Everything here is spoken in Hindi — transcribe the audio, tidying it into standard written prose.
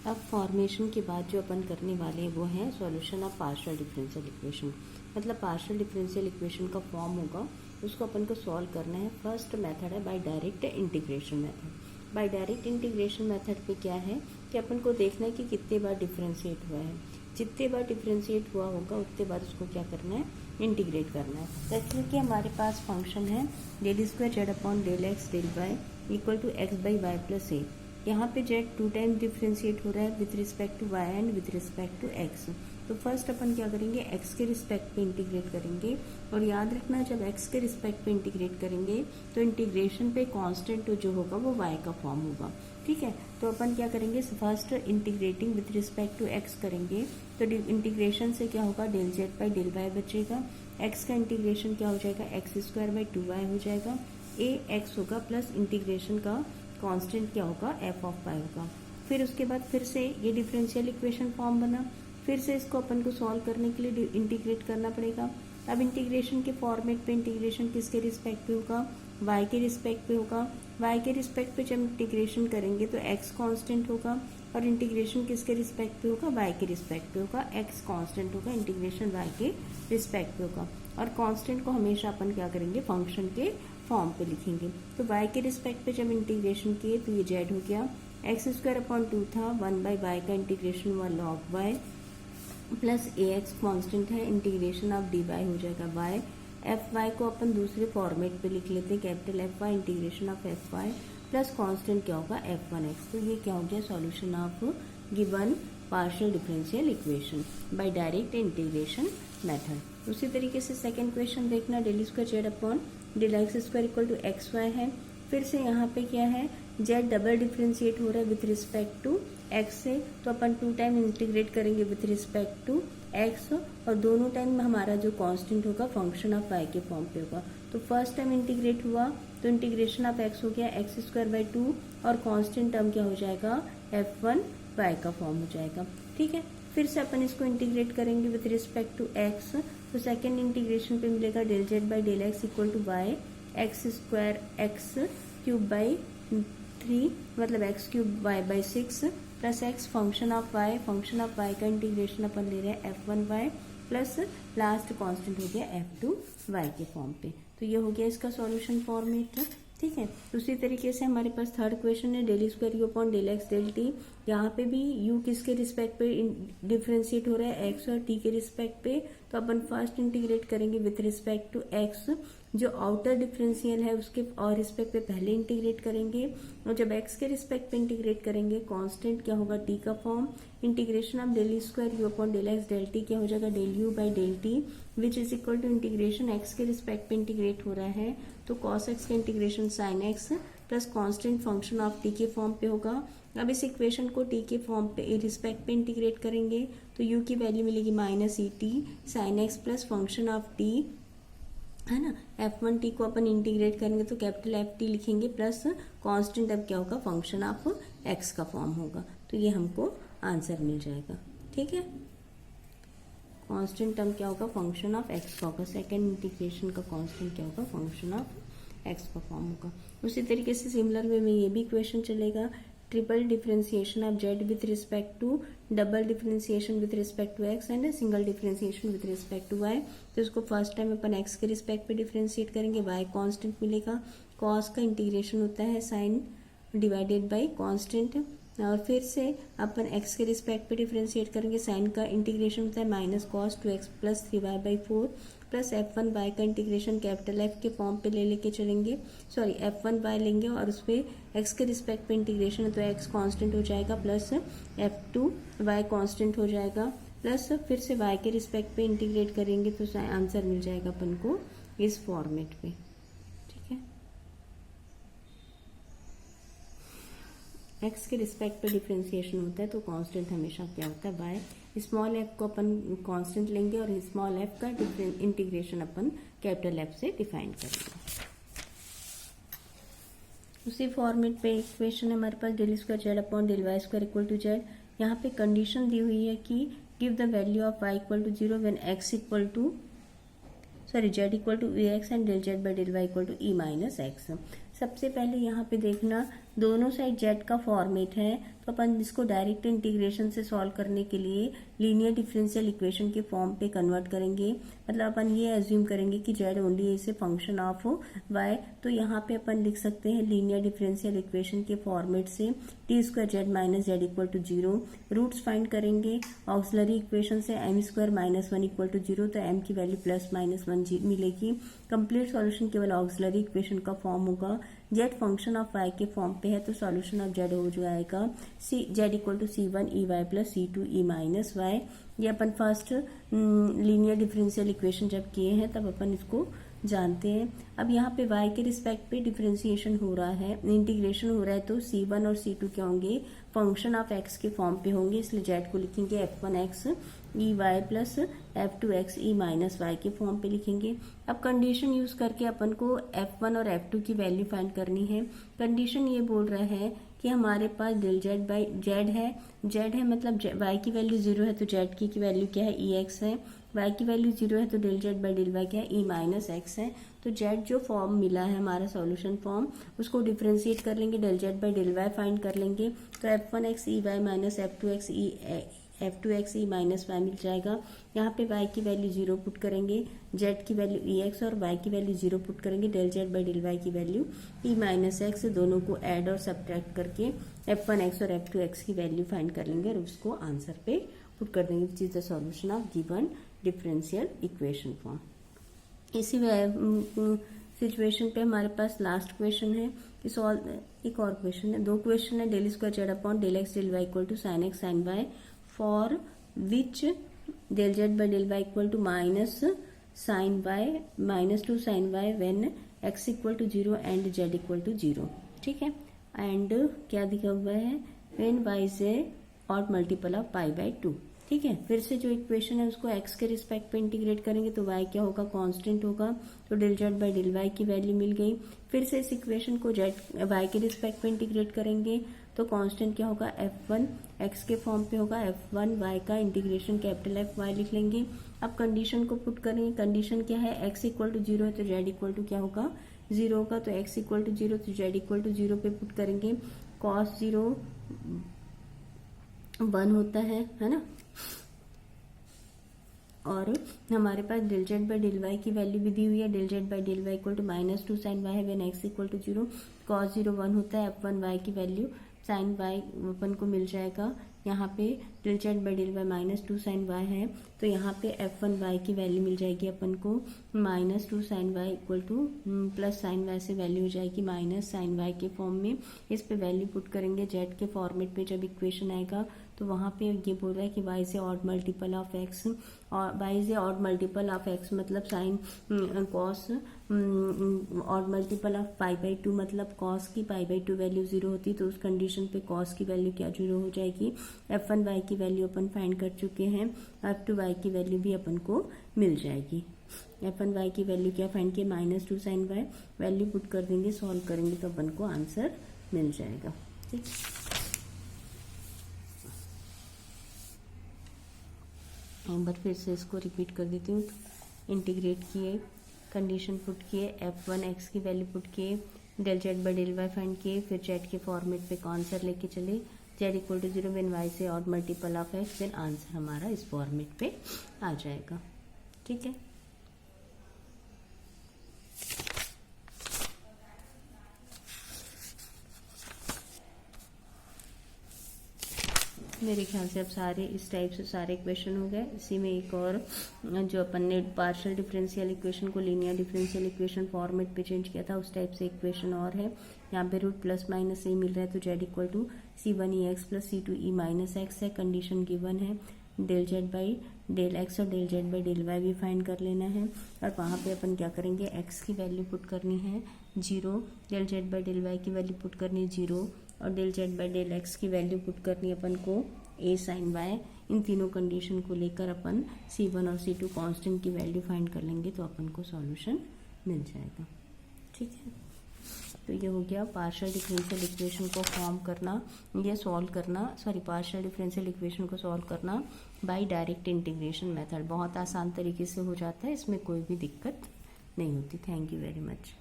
अब फॉर्मेशन के बाद जो अपन करने वाले हैं वो है solution of partial differential equation. मतलब पार्शियल डिफरेंशियल इक्वेशन का फॉर्म होगा, उसको अपन को सॉल्व करना है। फर्स्ट मेथड है by direct integration method. By direct integration method पे क्या है कि अपन को देखना है कि कितने बार डिफरेंशिएट हुआ है। जितने बार डिफरेंशिएट हुआ होगा उतने बार उसको क्या करना है, इंटीग्रेट करना है। जैसे कि हमारे पास फंक्शन है del square Z upon del x del Y equal to X by Y plus A. यहाँ पे जेड 2 टाइम डिफ्रेंशिएट हो रहा है with respect to Y and with respect to x. तो फर्स्ट अपन क्या करेंगे, एक्स के रिस्पेक्ट पे इंटीग्रेट करेंगे। और याद रखना जब एक्स के रिस्पेक्ट पे इंटीग्रेट करेंगे तो इंटीग्रेशन पे कांस्टेंट जो होगा वो वाई का फॉर्म होगा। ठीक है, तो अपन क्या करेंगे, first integrating with respect to x करेंगे तो इंटीग्रेशन से क्या होगा, del Z by del y बचेगा। एक्स का इंटीग्रेशन क्या हो जाएगा, एक्स स्क्वायर बाई 2y हो जाएगा। ए एक्स होगा प्लस इंटीग्रेशन का कांस्टेंट क्या होगा, एफ ऑफ वाई होगा। फिर उसके बाद फिर से ये डिफरेंशियल इक्वेशन फॉर्म बना। फिर से इसको अपन को सॉल्व करने के लिए इंटीग्रेट करना पड़ेगा। अब इंटीग्रेशन के फॉर्मेट पे इंटीग्रेशन किसके रिस्पेक्ट पे होगा, y के रिस्पेक्ट पे होगा। y के रिस्पेक्ट पे जब इंटीग्रेशन करेंगे तो x कांस्टेंट होगा और इंटीग्रेशन किसके रिस्पेक्ट पे होगा, y के रिस्पेक्ट पे होगा। x कांस्टेंट होगा, इंटीग्रेशन y के रिस्पेक्ट पे होगा। और कांस्टेंट को हमेशा अपन क्या करेंगे, फंक्शन के फॉर्म पे लिखेंगे। तो y के रिस्पेक्ट पे जब इंटीग्रेशन किए तो ये z हो गया। एक्स स्क्वायर अपॉन 2 था, 1 बाई वाई का इंटीग्रेशन हुआ log y प्लस ए एक्स कॉन्स्टेंट है, इंटीग्रेशन ऑफ डी वाई हो जाएगा वाई। एफ वाई को अपन दूसरे फॉर्मेट पे लिख लेते हैं, capital F y integration of f y plus constant क्या होगा, एफ वन एक्स। तो ये क्या हो गया, solution of given partial differential equation by direct integration method. उसी तरीके से सेकंड क्वेश्चन देखना, del square Z upon del x square equal to x y है। फिर से यहाँ पे क्या है, जेड डबल डिफरेंशिएट हो रहा है विथ रिस्पेक्ट टू एक्स से, तो अपन 2 टाइम इंटीग्रेट करेंगे विथ रिस्पेक्ट टू एक्स और दोनों टाइम हमारा जो कांस्टेंट होगा फंक्शन ऑफ वाई के फॉर्म पे होगा। तो फर्स्ट टाइम इंटीग्रेट हुआ तो इंटीग्रेशन ऑफ एक्स हो गया एक्स स्क्वायर बाई 2 और कांस्टेंट टर्म क्या हो जाएगा, एफ वन वाई का फॉर्म हो जाएगा। ठीक है, फिर से अपन इसको इंटीग्रेट करेंगे विथ रिस्पेक्ट टू एक्स, तो सेकेंड इंटीग्रेशन पे मिलेगा del Z by del x equal to y x square x cube by 3 मतलब x cube y by 6 plus x function of y का इंटीग्रेशन अपन ले रहे हैं f one y plus last constant हो गया एफ टू वाई के फॉर्म पे। तो ये हो गया इसका सॉल्यूशन फॉर्मेट। ठीक है, उसी तरीके से हमारे पास थर्ड क्वेश्चन है del square u upon del x del t. यहाँ पे भी यू किसके रिस्पेक्ट पे डिफ्रेंशिएट हो रहा है, एक्स और टी के रिस्पेक्ट पे। तो अपन फर्स्ट इंटीग्रेट करेंगे विथ रिस्पेक्ट टू एक्स, जो आउटर डिफरेंशियल है उसके और रिस्पेक्ट पे पहले इंटीग्रेट करेंगे और जब एक्स के रिस्पेक्ट पे इंटीग्रेट करेंगे कांस्टेंट क्या होगा, टी का form. Integration of del square u upon del x del t क्या हो जाएगा, del u by del t which is equal to integration x के रिस्पेक्ट पे इंटीग्रेट हो रहा है तो कॉस एक्स का integration sine x plus constant function of t के फॉर्म पे होगा। अब इस इक्वेशन को टी के फॉर्म पे रिस्पेक्ट पे इंटीग्रेट करेंगे तो यू की वैल्यू मिलेगी minus E T sign x plus function of T है ना। एफ वन टी को अपन इंटीग्रेट करेंगे तो कैपिटल एफ टी लिखेंगे प्लस कांस्टेंट अब क्या होगा, फंक्शन ऑफ एक्स का फॉर्म होगा। तो ये हमको आंसर मिल जाएगा। ठीक है, कांस्टेंट टर्म क्या होगा, फंक्शन ऑफ एक्स का होगा। सेकेंड इंटीग्रेशन का कांस्टेंट क्या होगा, फंक्शन ऑफ एक्स का फॉर्म होगा। उसी तरीके से सिमिलर वे में ये भी क्वेश्चन चलेगा, triple differentiation of z with respect to double differentiation with respect to x and single differentiation with respect to y. तो इसको फर्स्ट टाइम अपन एक्स के रिस्पेक्ट पे डिफरेंशिएट करेंगे, वाई कांस्टेंट मिलेगा, कॉस का इंटीग्रेशन होता है साइन डिवाइडेड बाई कांस्टेंट और फिर से अपन एक्स के रिस्पेक्ट पे डिफरेंशिएट करेंगे, साइन का इंटीग्रेशन होता है minus cos 2x plus 3y by 4 plus F one Y का इंटीग्रेशन कैपिटल एफ के फॉर्म पे लेके चलेंगे, सॉरी एफ वन वाई लेंगे और उस पर एक्स के रिस्पेक्ट पे इंटीग्रेशन है तो एक्स कांस्टेंट हो जाएगा plus f two y constant हो जाएगा प्लस फिर से वाई के रिस्पेक्ट पे इंटीग्रेट करेंगे तो आंसर मिल जाएगा अपन को इस फॉर्मेट पे। ठीक है, एक्स के रिस्पेक्ट पे डिफरेंशिएशन होता है तो कांस्टेंट हमेशा क्या होता है, वाई। स्मॉल एफ को अपन कांस्टेंट लेंगे और स्मॉल एफ का इंटीग्रेशन अपन कैपिटल एफ से डिफाइन करेंगे। उसी फॉर्मेट पे एक क्वेश्चन है हमारे पास, del square Z upon del Y square equal to Z. यहाँ पे कंडीशन दी हुई है कि give the value of Y equal to 0 when x equal to Z equal to A X and del Z by del Y equal to E minus X. सबसे पहले यहाँ पे देखना दोनों साइड जेड का फॉर्मेट है, तो अपन इसको डायरेक्ट इंटीग्रेशन से सॉल्व करने के लिए लीनियर डिफरेंशियल इक्वेशन के फॉर्म पे कन्वर्ट करेंगे। मतलब अपन ये एज्यूम करेंगे कि z only is a function of y, तो यहाँ पे अपन लिख सकते हैं लीनियर डिफरेंशियल इक्वेशन के फॉर्मेट से t square z minus z equal to 0। Roots find करेंगे ऑक्सिलरी इक्वेशन से m square minus 1 equal to 0, तो एम की वैल्यू प्लस माइनस 1 मिलेगी। कंप्लीट सॉल्यूशन केवल ऑक्सिलरी इक्वेशन का फॉर्म होगा। जेड फंक्शन ऑफ वाई के फॉर्म पे है, तो सॉल्यूशन ऑफ जेड हो जाएगा C Z equal to C1 EY plus C2 E minus Y. ये अपन फर्स्ट लीनियर डिफरेंशियल इक्वेशन जब किए हैं तब अपन इसको जानते हैं। अब यहाँ पे y के रिस्पेक्ट पे डिफरेंशिएशन हो रहा है, इंटीग्रेशन हो रहा है, तो C1 और C2 क्या होंगे, फंक्शन ऑफ x के फॉर्म पे होंगे, इसलिए z को लिखेंगे f1x EY plus f2x E minus y के फॉर्म पे लिखेंगे। अब कंडीशन यूज करके अपन को f1 और f2 की वैल्यू फाइंड करनी है। कंडीशन ये बोल रहा है कि हमारे पास डेल जेड बाई जेड है, जेड है मतलब y की वैल्यू 0 है तो जेड की वैल्यू क्या है ex है, y की वैल्यू 0 है तो del Z by del y क्या है e माइनस एक्स है। तो जेड जो फॉर्म मिला है हमारा सॉल्यूशन फॉर्म, उसको डिफरेंशिएट कर लेंगे, del Z by del Y find कर लेंगे, तो f1x EY minus f2x E minus Y मिल जाएगा। यहाँ पे y की वैल्यू 0 पुट करेंगे, z की वैल्यू ex और y की वैल्यू 0 पुट करेंगे, del Z by del Y की वैल्यू e माइनस एक्स, दोनों को ऐड और सब्ट्रैक्ट करके f1x और f2x की वैल्यू फाइंड कर लेंगे और उसको आंसर पे पुट कर देंगे, which is the solution of given differential equation form. इसी सिचुएशन पे हमारे पास लास्ट क्वेश्चन है कि सॉल्व एक और क्वेश्चन है, दो क्वेश्चन है। Del square Z upon del x del Y equal to sine x sine y for which del Z by del Y equal to minus sine y minus 2 sine y when x equal to 0 and z equal to 0। ठीक है, एंड क्या दिखा हुआ है, when y is a odd multiple of pi by 2। ठीक है, फिर से जो इक्वेशन है उसको x के रिस्पेक्ट पे इंटीग्रेट करेंगे तो y क्या होगा, कांस्टेंट होगा, तो del Z by del Y की वैल्यू मिल गई। फिर से इस इक्वेशन को y के रिस्पेक्ट पे इंटीग्रेट करेंगे तो कांस्टेंट क्या होगा, f1 x के फॉर्म पे होगा, f1 y का इंटीग्रेशन कैपिटल F y लिख लेंगे। अब कंडीशन को पुट करेंगे, कंडीशन क्या है, x इक्वल टू 0 है तो z इक्वल टू क्या होगा, 0 होगा, तो x इक्वल टू 0 तो z इक्वल टू 0 पे पुट करेंगे। cos 0 1 होता है ना, और हमारे पास del Z by del Y की वैल्यू भी दी हुई है, del Z by del Y equal to minus 2 sine Y है when x equal to 0, cos 0 1 होता है, f1 y की वैल्यू साइन वाई अपन को मिल जाएगा। यहाँ पे del Z by del y minus 2 sine Y है, तो यहाँ पे f1 y की वैल्यू मिल जाएगी अपन को minus 2 sine y equal to plus sine y से वैल्यू हो जाएगी माइनस साइन वाई के फॉर्म में। इस पे वैल्यू पुट करेंगे जेड के फॉर्मेट पे, जब इक्वेशन आएगा तो वहाँ पे ये बोल रहा है कि y से ऑड मल्टीपल ऑफ x, और y से ऑड मल्टीपल ऑफ x मतलब sine cos odd multiple of pi by 2 मतलब कॉस की पाई बाई 2 वैल्यू 0 होती, तो उस कंडीशन पे कॉस की वैल्यू क्या 0 हो जाएगी। f1 y की वैल्यू अपन फाइंड कर चुके हैं, f2 y की वैल्यू भी अपन को मिल जाएगी। f1 y की वैल्यू क्या फाइंड किए, minus 2 sine y, value put कर देंगे, सॉल्व करेंगे तो अपन को आंसर मिल जाएगा। ठीक, एक बार फिर से इसको रिपीट कर देती हूँ। इंटीग्रेट किए, कंडीशन पुट किए, f1 x की वैल्यू पुट किए, del Z by del Y find किए, फिर जेड के फॉर्मेट पे आंसर लेके चले, z equal to 0 when y से ऑड मल्टीपल ऑफ x, फिर आंसर हमारा इस फॉर्मेट पे आ जाएगा। ठीक है, मेरे ख्याल से अब सारे इस टाइप से सारे इक्वेशन हो गए। इसी में एक और जो अपन ने पार्शियल डिफरेंशियल इक्वेशन को लीनियर डिफरेंशियल इक्वेशन फॉर्मेट पे चेंज किया था, उस टाइप से इक्वेशन और है। यहाँ पे रूट प्लस माइनस ए मिल रहा है, तो Z equal to C1 EX plus C2 E minus X है। कंडीशन गिवन है, del Z by del X और del Z by del Y भी फाइंड कर लेना है, और वहाँ पे अपन क्या करेंगे, एक्स की वैल्यू पुट करनी है 0, del Z by del Y की वैल्यू पुट करनी है 0, और del Z by del x की वैल्यू पुट करनी है अपन को a साइन वाई। इन तीनों कंडीशन को लेकर अपन C1 और C2 कांस्टेंट की वैल्यू फाइंड कर लेंगे तो अपन को सॉल्यूशन मिल जाएगा। ठीक है, तो ये हो गया पार्शियल डिफरेंशियल इक्वेशन को फॉर्म करना, ये सॉल्व करना, पार्शियल डिफरेंशियल इक्वेशन को सॉल्व करना बाय डायरेक्ट इंटीग्रेशन मेथड। बहुत आसान तरीके से हो जाता है, इसमें कोई भी दिक्कत नहीं होती। Thank you very much.